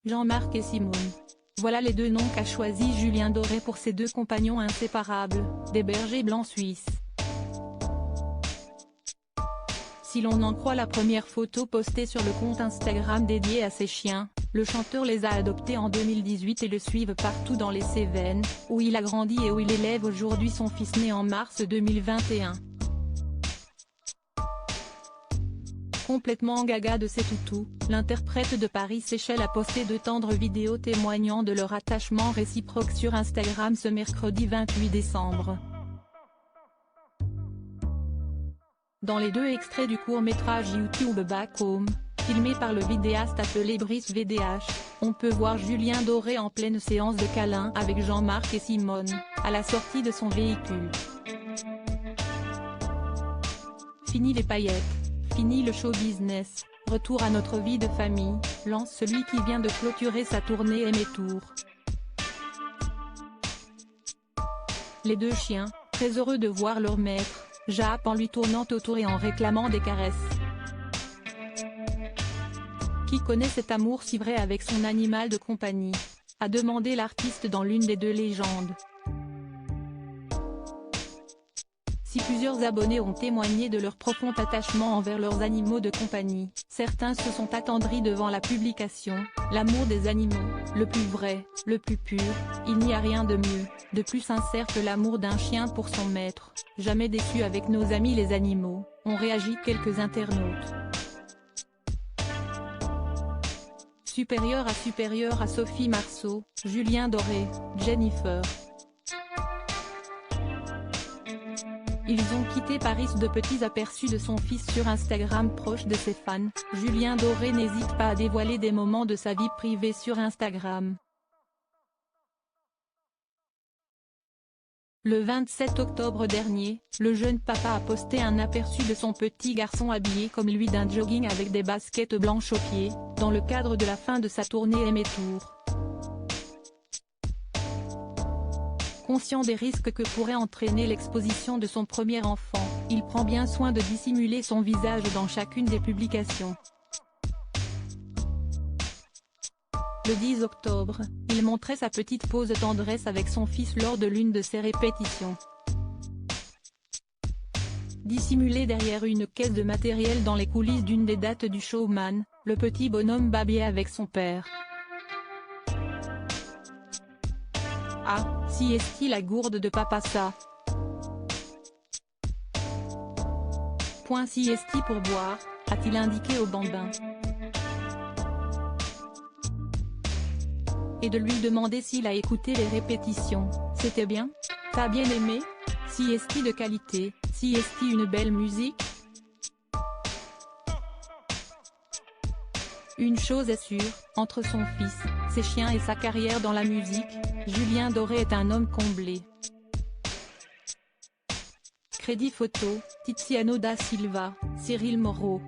Jean-Marc et Simone. Voilà les deux noms qu'a choisi Julien Doré pour ses deux compagnons inséparables, des bergers blancs suisses. Si l'on en croit la première photo postée sur le compte Instagram dédié à ses chiens, le chanteur les a adoptés en 2018 et le suivent partout dans les Cévennes, où il a grandi et où il élève aujourd'hui son fils né en mars 2021. Complètement gaga de ses toutous, l'interprète de Paris-Séchelles a posté de tendres vidéos témoignant de leur attachement réciproque sur Instagram ce mercredi 28 décembre. Dans les deux extraits du court-métrage YouTube Back Home, filmé par le vidéaste appelé Brice VDH, on peut voir Julien Doré en pleine séance de câlins avec Jean-Marc et Simone, à la sortie de son véhicule. Fini les paillettes, fini le show business, retour à notre vie de famille, lance celui qui vient de clôturer sa tournée Aimé Tour. Les deux chiens, très heureux de voir leur maître, jappent en lui tournant autour et en réclamant des caresses. Qui connaît cet amour si vrai avec son animal de compagnie, a demandé l'artiste dans l'une des deux légendes. Si plusieurs abonnés ont témoigné de leur profond attachement envers leurs animaux de compagnie, certains se sont attendris devant la publication. L'amour des animaux, le plus vrai, le plus pur, il n'y a rien de mieux, de plus sincère que l'amour d'un chien pour son maître. Jamais déçu avec nos amis les animaux, ont réagi quelques internautes. Supérieur à Sophie Marceau, Julien Doré, Jennifer. Ils ont quitté Paris. De petits aperçus de son fils sur Instagram proche de ses fans, Julien Doré n'hésite pas à dévoiler des moments de sa vie privée sur Instagram. Le 27 octobre dernier, le jeune papa a posté un aperçu de son petit garçon habillé comme lui d'un jogging avec des baskets blanches aux pieds, dans le cadre de la fin de sa tournée Aimé Tour. Conscient des risques que pourrait entraîner l'exposition de son premier enfant, il prend bien soin de dissimuler son visage dans chacune des publications. Le 10 octobre, il montrait sa petite pose de tendresse avec son fils lors de l'une de ses répétitions. Dissimulé derrière une caisse de matériel dans les coulisses d'une des dates du showman, le petit bonhomme babillait avec son père. Ah, si est-il la gourde de papa ça. Point si est-il pour boire, a-t-il indiqué au bambin. Et de lui demander s'il a écouté les répétitions, c'était bien? T'as bien aimé? Si est-il de qualité, si est-il une belle musique? Une chose est sûre, entre son fils, ses chiens et sa carrière dans la musique, Julien Doré est un homme comblé. Crédit photo, Tiziano da Silva, Cyril Moreau.